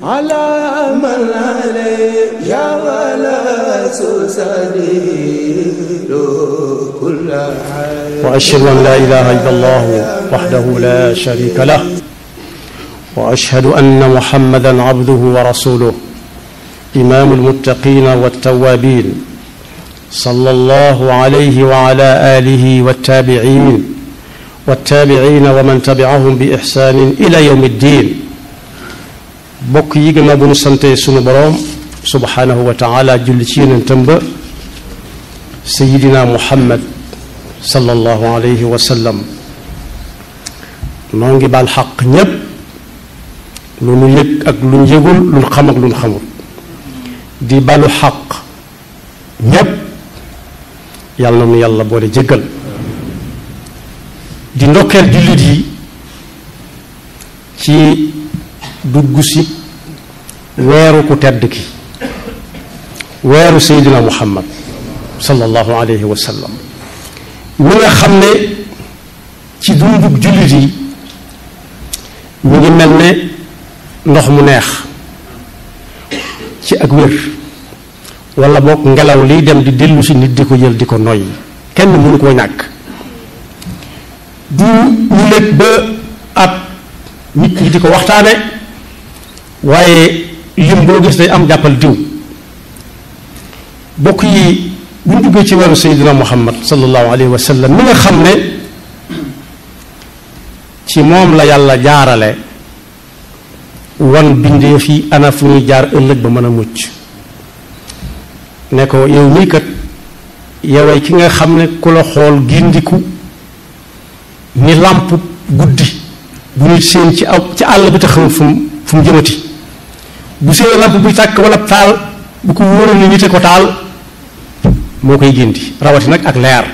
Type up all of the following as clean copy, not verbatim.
على من عليه يا ولا سسدي كل حي وأشهد أن لا إله إلا الله وحده لا شريك له وأشهد أن محمدا عبده ورسوله إمام المتقين والتوابين صلى الله عليه وعلى آله والتابعين ومن تبعهم بإحسان إلى يوم الدين bokk yi gën a bu nu sante sunu boroom subhanahu wa taala julli ci yonentam ba sayidina muhammad sallallahu alayhi wa sallam noo ngi baal xaq ñépp lu nu yëg ak lu nu yëgul lu nu xam ak lu nu xamul di balu xaq ñépp yàlla na nu yàlla boole jéggal di ndokkeel jullit yi ci dugg si weeru ku tedd ki weeru seydina muhammad sallallahu alayhi wa sallam mi nga xam ne ci dundug jullit yi mu ngi mel ne ndox mu neex ci ak wér wala boog ngelaw liy dem di dellu si nit di ko jël di ko noyyi kenn mënu koo ñàkk du ñu nekk ba ab nit ñi di ko waxtaane waaye lim boo gis day am jàppal diw bokk yi bu ñu duggee ci weeru seydina muhammad sallallahu alayhi wa sallam mi nga xam ne ci moom la yàlla jaarale wan bindeef yi ana fu ñuy jaar ëllëg ba mën a mucc ne ko yow mii kat yowee ki nga xam ne ku la xool gindiku ni làmp guddi bu nit seen ci àll bi te xamul fu mu jëmati bu see lamp buy tàkk wala taal bu ko wóoroon ni nite ko taal moo koy gindi rawati nag ak leer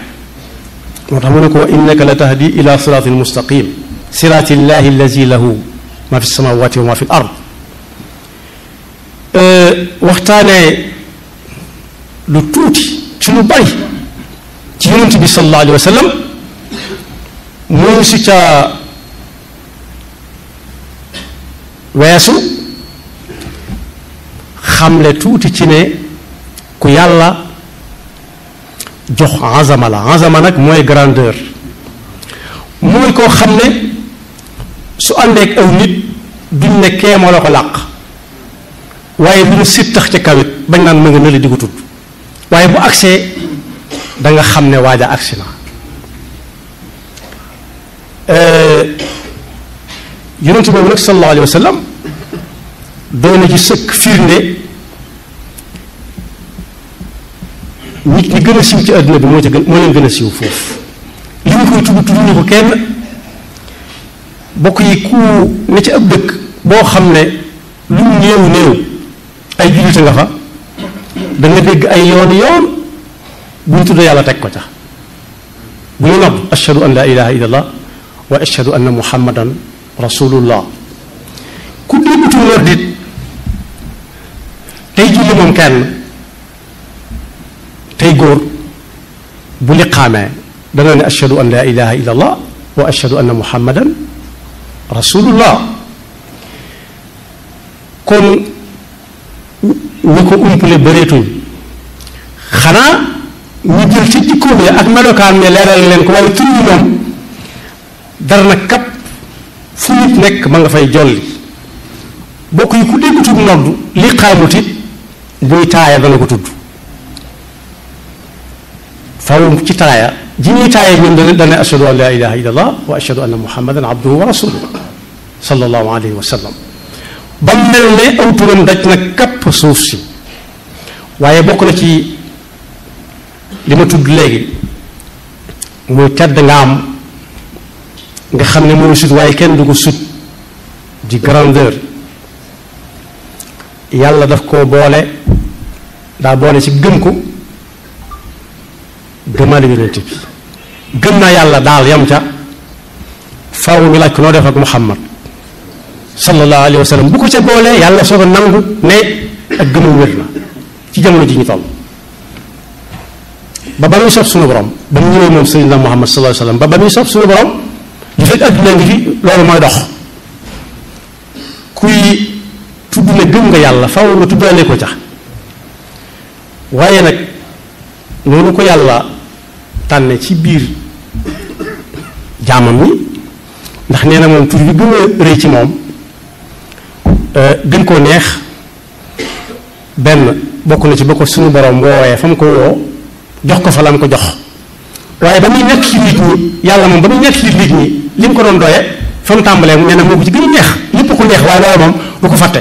moo tax mu ne ko wa innaka la tahdi ila siratin mustaqim siratillahi allazi lahu ma fi samawati wa ma fi l ard waxtaanee lu tuuti ci lu bari ci yonent bi sallallahu alayhi wa sallam mooy si ca weesu xamle tuuti ci ne ku yàlla jox azama la azama nag mooy grandeur mooy koo xam ne su àndeek aw nit duñ ne kee moo la ko làq waaye lu ñu sittax ca kawit bañ naan ma nga nële di ko tudd waaye bu agsee da nga xam ne waaja agsi na yonent boobu nag sallallahu alayhi wa sallam doy na ci sëkk firnde nit ñi gën a siiw ci àdduna bi moo leen gën a siiw foofu li ñu koy tudd ñu ko kenn bokk yi ku ne ci ab dëkk boo xam ne lu mu néew ay jullite nga fa da nga dégg ay yoon bu ñu tudd yàlla teg ko ca bu ñu nopp ashhadu an la ilaha illallah wa ashhadu anna muhammadan rasulullah ku déggutul lor dit tey julli moom kenn tey góor bu liqaamee dana ne ashhadu an la ilaha illa allah wa ashhadu anna muhammadan rasulullah kon ñu ko umpale bëreetuñ xanaa ñu jël ci jikkoom ya ak melokaan ne leeral leen ko waaye tur yi moom dara na kap fu nit nekk ma nga fay jolli bokk yi ku déggutul nodd li xaamut it buy taaya dana ko tudd faw ci taaya ji ñuy taaya ñun dana ashhadu an la ilaha illa allah wa ashhadu anna muhammadan abduhu wa rasuluhu sallallahu alayhi wa sallam ba mel ne aw turam daj na kapp suuf si waaye bokk na ci li ma tudd léegi muy tedd nga am nga xam ne mooy sut waaye kenn du ko sut di grandeur yàlla daf koo boole daa boole ci gëm ko gëmaale yonent bi gëm naa yàlla daal yam ca faaw ñu laaj ko noo def ak muhammad sallallahu alayhi wa sallam bu ko ca boolee yàlla soo ko nangu ne ak gëmam wér na ci jamono ji ñu toll ba muy sof suñu borom ba mu ñëwee moom sayyidina muhammad sallallahu alayhi wa sallam ba muy sof suñu borom li fekk adduna ngi fi loolu mooy dox kuy tudd ne gëm nga yàlla faw nga tuddaale ko ca waaye nag noonu ko yàlla tànne ci biir jaamam ñi ndax nee na moom tur bi gën a rëy ci moom gën koo neex benn bokk na ci bokk suñu borom woowee fa mu ko woo jox ko fa la mu ko jox waaye ba muy nekk ci nit ñi yàlla moom ba muy nekk ci nit ñi li mu ko doon doye fa mu tàmbalee mu nee na moo ko ci gën a neex lépp ko neex waaye loolu moom du ko fàtte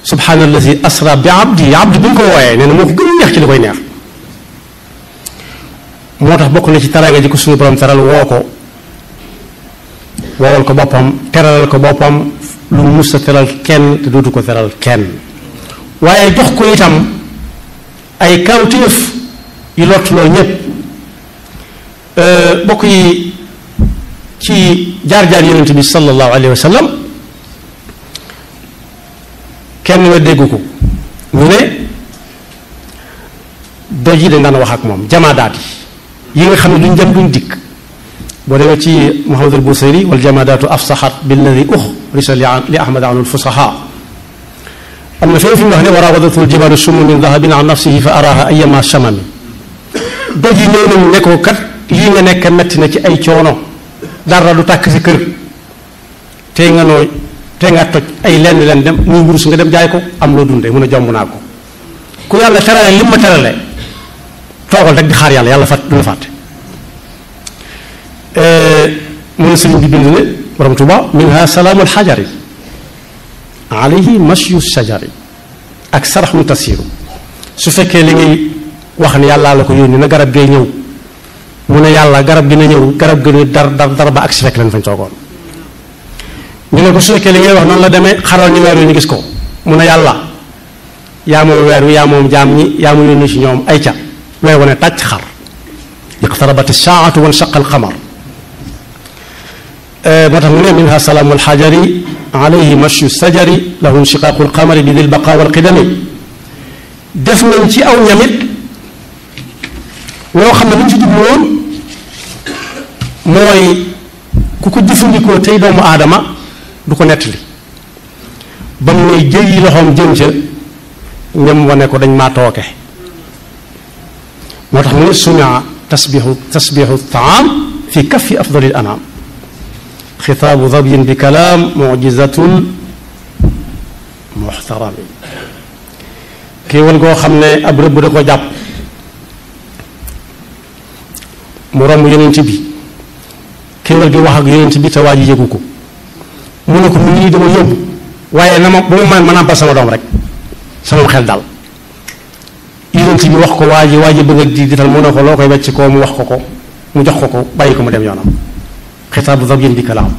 subhaanallazi asra bi abdi abdi bi ñu ko wooyee nee na moo ko gën a neex ci li koy neex moo tax bokk na ci teraanga ji ko suñu borom teral woo ko woowal ko boppam teralal ko boppam lu mu mus a teral kenn te dootu ko teral kenn waaye jox ko itam ay kawtéef yu lott loolu ñépp bokk yi ci jaar-jaar yonent bi sallallahu alayhi wa sallam kenn nga dégg ko ñu ne doj yi dañ daan wax ak moom jamaadaat yi nga xam ne duñ dem duñ dikk boo demee ci Muhammad al Busayri wal jamaadaatu afsaxat billadi uxrisa li ahmad anu lfusaha am na fenn fi mu wax ne wa raawadatu ljibaalu summu min dahabin an nafsihi fa araha ayama chamami doj yi ñëw nañu ne ko kat lii nga nekk metti na ci ay coono dara du tàkk si kër tey nga toj ay lenn dem muy wurus nga dem jaay ko am loo dundee mun a jomb naa ko ku yàlla terale li ma terale toogal rek di xaar yàlla du la fàtte mun na sëriñ bi bind ne borom Tuuba minha salaamul xajari alayhi mashyu shajari ak saraxun tasiru su fekkee li ngay wax ne yàllaa la ko yónni na garab gay ñëw mu ne yàlla garab gi na ñëw garab gi ne dar ba ak si fekk leen fañ toogoon ñu ne ko su fekkee li ngay wax noonu la demee xaral ñu weer wi ñu gis ko mu ne yàlla yaa moom weer wi yaa moom jaam ñi yaa mu yónni ci ñoom ay ca weer wane tàcc xar iqtarabat saatu wan shaqa alqamar moo tax mu ne minha salaamu alxajari alayhi mashu sajari lahu inshiqaaqu alqamari bi dil baqa walqidami def nañ ci aw ñamit loo xam ne lu ñu ci jublu woon mooy ku ko jëfandikoo tey doomu aadama du ko nettali ba mu ne jël yi loxoom jëm ca ñam wane ko dañ maa tooke moo tax mu ne sumia tasbixu taam fi kaffi afdali l anam xitaabu dabyin bi kalaam mujizatun muxtarami kéewal goo xam ne ab rëbb da ko jàpp mu romb yonent bi kéwél gi wax ak yonent bi te waa ji yëgu ko mu ne ko mu ngi dama yóbbu waaye na ma bu ma mën a nàmpal sama doom rek sama xel dal yonent bi wax ko waa ji bëgg a di dital mu ne ko loo koy wecc koo mu wax ko mu jox ko bàyyi ko mu dem yoonam xitaabu zabyin bi kalaam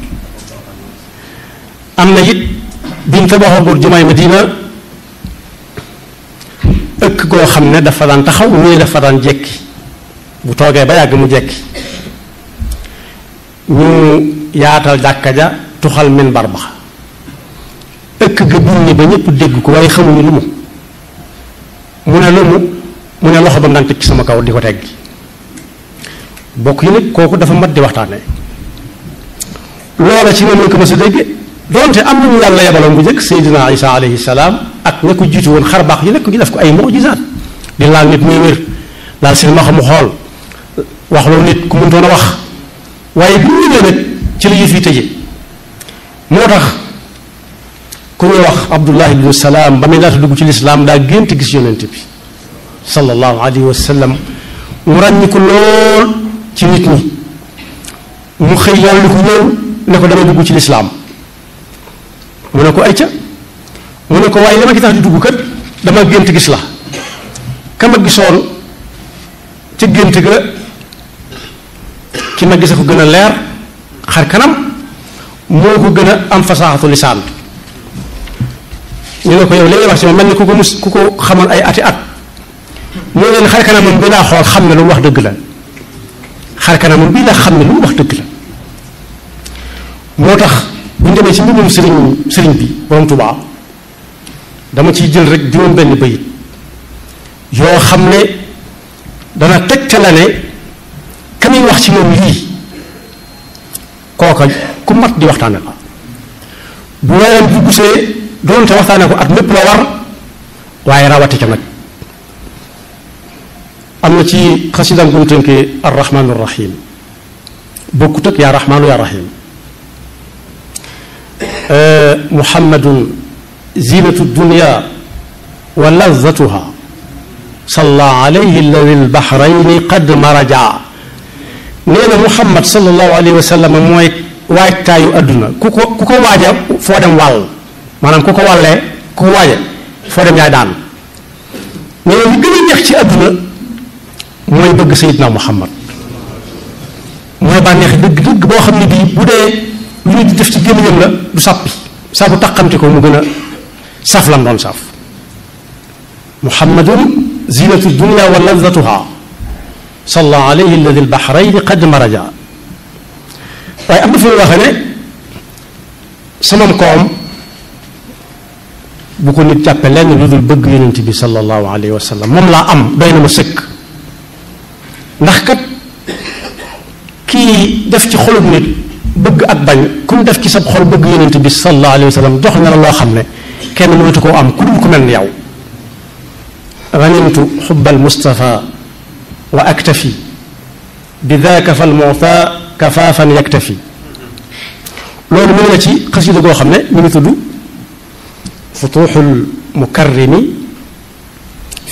am na it biñ tabaxagul jumaay Madina ëkk goo xam ne dafa daan taxaw ñii dafa daan jekki bu toogee ba yàgg mu jekki ñu yaatal jàkka ja tuxal minbar ba ëkk ga bunni ba ñëpp dégg ko waaye xamuñu lu mu ne loxo ba mu daan teg ci sama kaw di ko teggi bokk yi nag kooku dafa mat di waxtaane loola ci moom lañ ko mës a dégg donte am nañu yàlla yabaloon bu njëkk Seydina Isa alayhi salaam ak ña ko jiitu woon xar baax yi nekk ñu def ko ay mujizaat di laal nit muy wér laal seen ma xamu xool wax loolu nit ku mëntoon a wax waaye bi ñu ñëwee nag ci la yëf yi tëje moo tax ku ñuy wax Abdullah ibnu Salaam ba muy laata dugg ci lislaam daa gént gis yonent bi sallallahu alayhi wa sallam mu ràññi ko lool ci nit ñi mu xëy yàlla li ko ñëw ne ko damay dugg ci lislaam mu ne ko ayca mu ne ko waaye li ma ci tax di dugg kat dama gént gis la ka ma gisoon ci gént ga ki ma gise ko gën a leer xar kanam moo ko gën a am fasaaxatu lisaan ñu ne ko yow li ngay wax ci moom mel ni ku ko xamoon ay ati at moo leen xar kanamam bi laa xool xam ne lu mu wax dëgg la xar kanamam bii laa xam ne lu mu wax dëgg la moo tax bu ñu demee ci mbindum sëriñ bi borom Tuubaa dama ciy jël rek juróom benn bayit yoo xam ne dana tegtale ne ka muy wax ci moom lii kooka ku mat di waxtaane la bu weeram bu gusee doonte waxtaane ko at lépp la war waaye rawati ca nag am na ci xasidam bu mu tënkee arrahmaanu rahim bokkut ak yaa rahmaanu yaa rahim muhammadun zinatu dunya wa lazatuha salla alayhi alladi albahrayni qad maraja nee na muhammad sallallahu alayhi wa sallam mooy waajtaayu adduna ku ko waaja foo dem wàll maanaam ku ko wàllee ku ko waaja foo dem yaay daan nee na li gën a neex ci adduna mooy bëgg sayidna muhammad mooy bànneex dëgg-dëgg boo xam ne bii bu dee lu ñu di def ci gémmiñam la du sàppi saa bu taqamti ko mu gën a saf lam doon saf muhammadun zinatu dunya wa lazatuha salla alayhi alladi albahrayni qad maraja waaye am na fi waxee ne samam koom bu ko nit jàppe lenn lu dul bëgg yonent bi sallallahu alayhi wa sallam moom laa am doy na ma sëkk ndax kat kii def ci xolub nit bëgg ak bañ ku mu def ci sa xol bëgg yonent bi sallallahu alayhi wa sallam jox na la loo xam ne kenn mënatu koo am ku dul ku mel ni yow ganimtu xubbal Mustafa wa aktafi bi daaka fal mu'ta kafaafan yaktafi loolu mu ngi la ci xasida goo xam ne mi ngi tudd futuuxul mukarrimi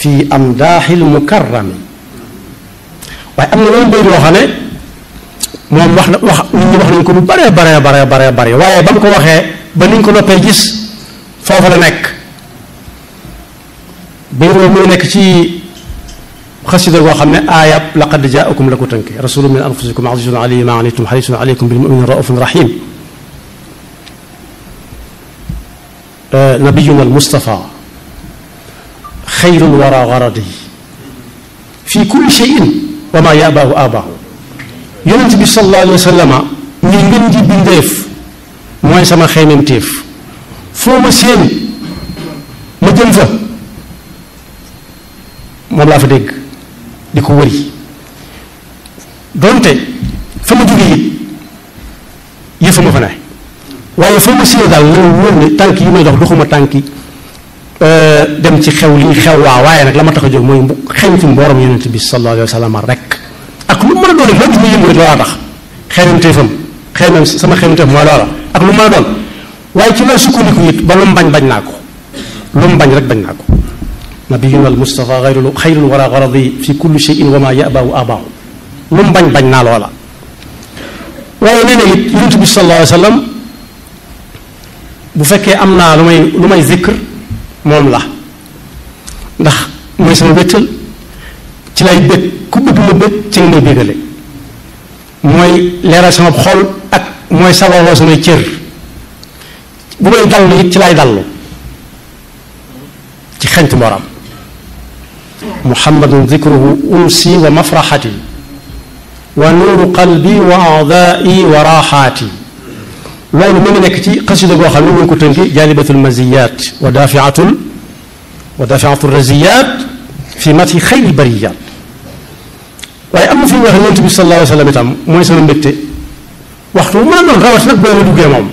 fi amdaaxil mukarrami waaye am na loolu béy boo xam ne moom wax nit ñi wax nañ ko lu bare waaye ba mu ko waxee ba niñ ko noppee gis foofu la nekk béy boobu mu ngi nekk ci xasida goo xam ne aayab laqad jaakum la ko tënke rasulun min anfusikum azizun alayhi ma anittum harisun alaykum bil mu'minin raufun rahim nabiyuna al mustafa xayrul wara garadi fi kulli shay'in wa ma yabaahu abaahu yonent bi sallallahu alayhi wa sallama ñi ngeen ji bindeef mooy sama xeymemteef foo ma séen ma jëm fa moom laa fa dégg di ko wëri donte fa ma jóge it yëfa ma fa ne waaye fa ma séen daal loolu wóor ne tànk yi may dox doxuma tànki dem ci xew lii xew waa waaye nag la ma tax a jóg mooy xew ci mbooram yonent bi sallallahu alayhi wa sallam rek ak lu mën a doon rek ma yëngu rek loola tax xeymemteefam sama xeymemteef mooy loola ak lu mën a doon waaye ci la sukkandiku it ba lu mu bañ naa ko lu mu bañ rek bañ naa ko nabiyuna al mustafa xayrul wara garadi fi kulli shay'in wa ma yabaahu abaahu lu mu bañ naa loola waaye nee na it yonent bi sallallahu alayhi wa sallam bu fekkee am naa lu may zikr moom la ndax mooy sama wéttal ci lay bég ku bëgg ma bég ci nga may bégale mooy leeral sama xol ak mooy sawaroo samay cër bu may dallu it ci lay dallu ci xent mboram muhammadun dikruhu unsi wa mafraxati wa nuuru qalbi wa aadaai wa raaxaati loolu mu ngi nekk ci xasida goo xam ne ñu ngi ko tënki jaalibatul maziyat wa daafiatul raziyat fi mati xayri bariyat waaye am na fi ñu wax yonent bi sallallahu alayhi wa sallam itam mooy sama mbégte waxtu bu mën a doon rawat nag boo ma duggee moom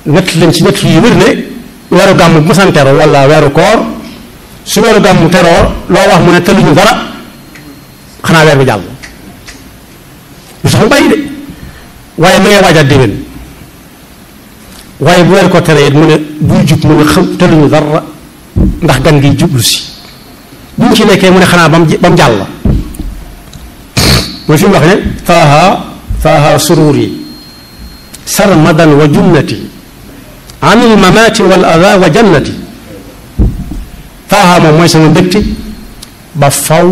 nett lañ ci nett yi wér ne weeru gàmmu bu ma san teroo wala weeru koor su weeru gàmmu teroo loo wax mu ne tëluñu dara xanaa weer bi jàll lu tax mu bàyyi de waaye ma ngay waajaat déwén waaye bu weer ko tere it mu ne buy jub mu ne xam tëluñu dara ndax gan gi jublu si bu ñu ci nekkee mu ne xanaa ba mu jàll mooy fi mu wax ne faaha sururi sarmadan wa junnati an il mamati wal ada wa jannati faaha moom mooy sama mbégte ba faw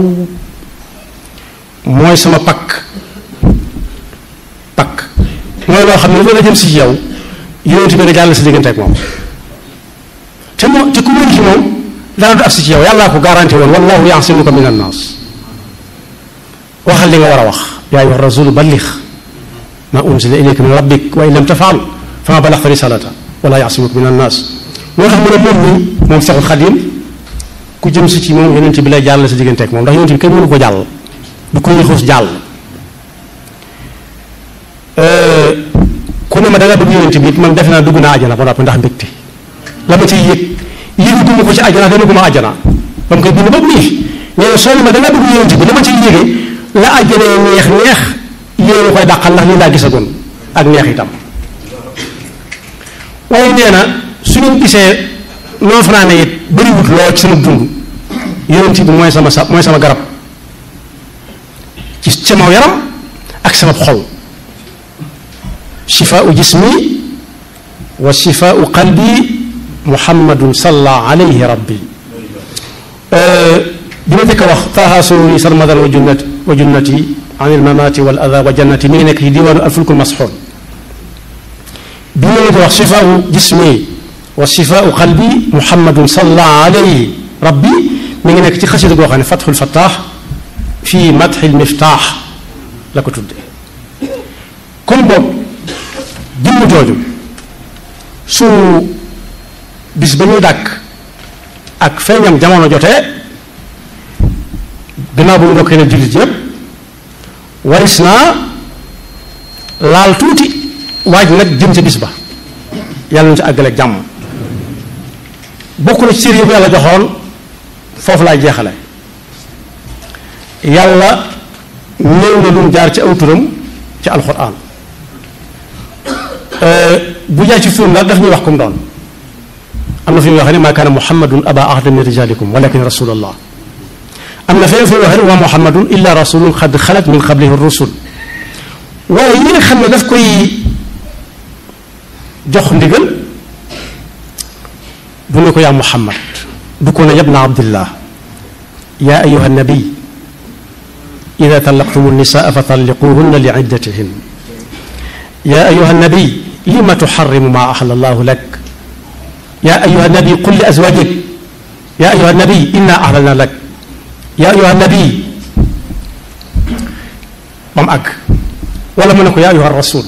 mooy sama pakk mooy loo xam ne lu la jëm si ci yow yonent bi nga jàll si diggante ak moom te ku mën ci moom dana du agsi ci yow yàllaa ko garanti woon wallahu yaasimuka min annaas waxal li nga war a wax yaa ayyuha rasulu ballix ma unzila ilayka min rabbik wa in lam tafaal fama balaxta risalata wala yaasimuka min annaas moo tax mu ne moom nii moom Seexul Xadim ku jëm si ci moom yonent bi lay jàll si diggante ak moom ndax yonent bi kenn mënu ko jàll du ko yëxus jàll ku ne ma ma da nga bëgg yonent bi man defe naa dugg naa àjjana ba noppi ndax mbégte la ma ciy yëguma ko ci àjjana demaguma àjjana ba mu koy bind ba mu nii nee na soo ma da nga bëgg yonent bi la ma ciy yëgee la àjjana neex yéen koy dàqal ndax lii laa gisagoon ak neex itam waaye nee na su ngeen gisee noo fanaane it bëriwut lool ci sama dund yonent bi mooy sama garab ci sama yaram ak sama xol shifaau jismi wa shifaau qalbi muhammadun salla alayhi rabbi bi ma njëkk a wax taaha sururi sarmadan wa junnati an ilmamati wal ada wa jannati mi ngi nekk ci diwaanu alfulkul masxuun bi ma njëkk a wax shifaau jismi wa shifaau qalbi muhammadun salla alayhi rabbi mi ngi nekk ci xasida goo xam ne fatxul fattaax fii madxil miftaax la ko tudde kon boobu jëmm jooju su bis ba ñuy dàkk ak feeñam jamono jotee gannaaw bu mu ndokkee ne jullit yépp waris naa laal tuuti waaj nag jëm ca bis ba yàlla na ci àggale jàmm bokk na ci cër yi ko yàlla joxoon foofu laay jeexale yàlla néew na lu mu jaar ci aw turam ci alxuraan bu jaay ci turam nag daf ñuy wax comme doon am na fi ñuy wax ne maa kaana muhammadun aba ahada min rijalikum walakin rasulallah am na feneen fi ñuy wax ne wa muhammadun illa rasulun xad xalat min qablihi rusul waaye yi nga xam ne daf koy jox ndigal bu ne ko yaa muhammad du ko ne yabna abdillah yaa ayuha nabi ida talaqtumu nisaa fa talliquhunna li iddatihin yaa ayuha nabi lima tuxarrimu maa axala allahu lak yaa ayuha nabi qul li azwajik yaa ayuha nabi inna ahlalna lak yaa ayuha nabi ba mu àgg wala mu ne ko yaa ayuha rasul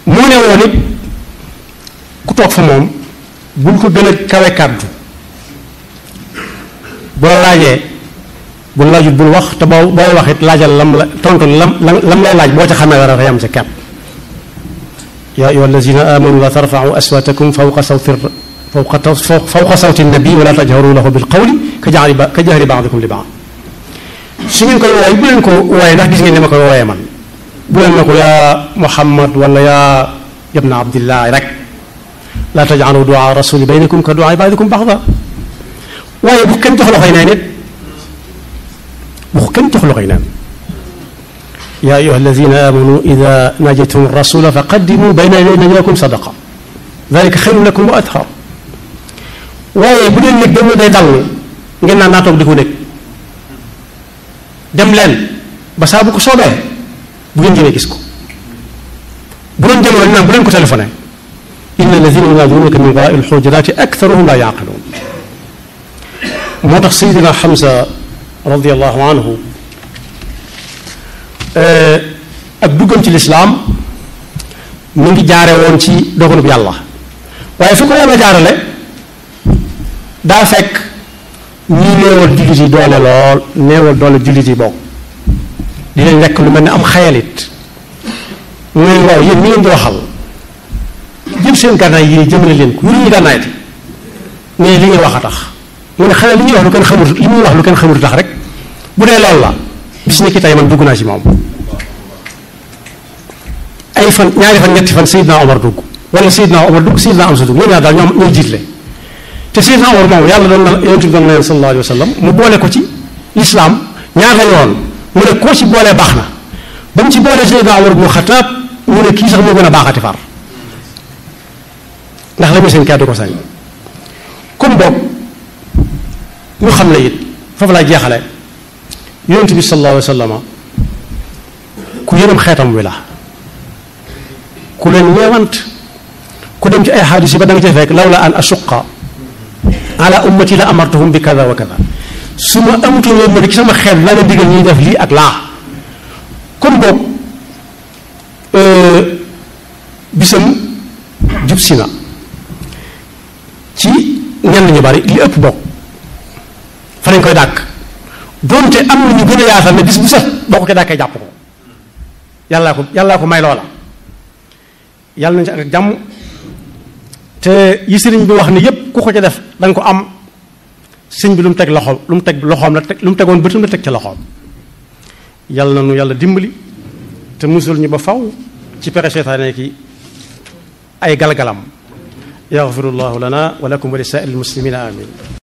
moo ne woon it ku toog fa moom bul ko gën a kawe kàddu boo laajee bul laajut bul wax te booy wax it laajal lam la tontu lam lay laaj boo ca xamee dara yam ca kepp yaa ayyuha allazina amanu la tarfa'u aswatakum fawqa sawti nabi wala tajharu lahu bil qawli ka jahri ba'dikum li ba'd su ngeen koy wooye bu leen ko wooye ndax gis ngeen ni ma koy wooye man bu leen ma ko yaa muhammad wala yaa ibna abdillah rek la taj'alu du'a rasuli baynakum ka du'a ba'dikum ba'da waaye bu kenn jox loxoy neen it bu kenn jox loxoy neen yaa ayyuha allazina amanu ida najaytum rasula fa qaddimu bayna yaday najwaakum sadaqa dalika xayrun lakum wa athar waaye bu dee nekk dañu day dal ngeen naan naa toog di ko nekk dem leen ba saa bu ko soobee bu ngeen jëmee gis ko bu doon jamono naan bu leen ko téléphoné inna allazina yunaaduunaka min waraai alxujuraati aktharuhum laa yaaqiluun moo tax Seydina Hamza radiyallahu anhu ak duggam ci lislaam mu ngi jaare woon ci dogalub yàlla waaye fi ko yàlla jaarale daa fekk ñii néewal jullit yi doole lool néewal doole jullit yi bokk di leen lekk lu mel ne am xayalit mooy waaw yéen ñi ngeen di waxal jël seen gànnaay yi jëmale leen ko yuru ñu gànnaay te mais li ngeen wax a tax mu ne xanaa li ñuy wax lu kenn xamul li ñuy wax lu kenn xamul tax rek bu dee loolu la bis ni ki tey man dugg naa ci moom ay fan ñaari fan ñetti fan Seydina Omar dugg wala Seydina Omar dugg Seydina Amsa dugg ñoom ñaar daal ñoo jiitle te Seydina Omar moom yàlla doon na yonent bi doon na leen sallallahu alayhi wa sallam mu boole ko ci lislaam ñaar la yoon mu ne koo ci boolee baax na ba mu ci boolee Seydina Omar ibnu Xataab mu ne kii sax moo gën a baaxati far ndax la muy seen kàddu ko sañ comme boog ñu xam ne it foofu laa jeexale yonent bi sallallahu alayhi wa sallam ku yërëm xeetam wi la ku leen ñeewant ku dem ci ay xaadis yi ba da nga cay fekk lawla an asuqa ala ummati la amartuhum bi kada wa kada su ma amutoon yoon ma ci sama xeet la leen digal ñuy def lii ak laa kon boog bisam jub si na ci ñenn ñu bari li ëpp bokk fa lañ koy dàkk doonte am na ñu gën a yaatal ne bis bu set boo ko dàkkee jàpp ko yàllaa ko may loola yàlla nañ ci ak jàmm te yi sëriñ bi wax ne yépp ku ko ca def da nga ko am. sëñ bi lu mu teg loxoom lu mu teg loxoom la teg lu mu tegoon bëtam la teg ca loxoom yàlla na nu yàlla dimbali te musul ñu ba faw ci pere seytaane ki ay galgalam yaxfirullahu lana wa lakum wa li saa'iril muslimina amin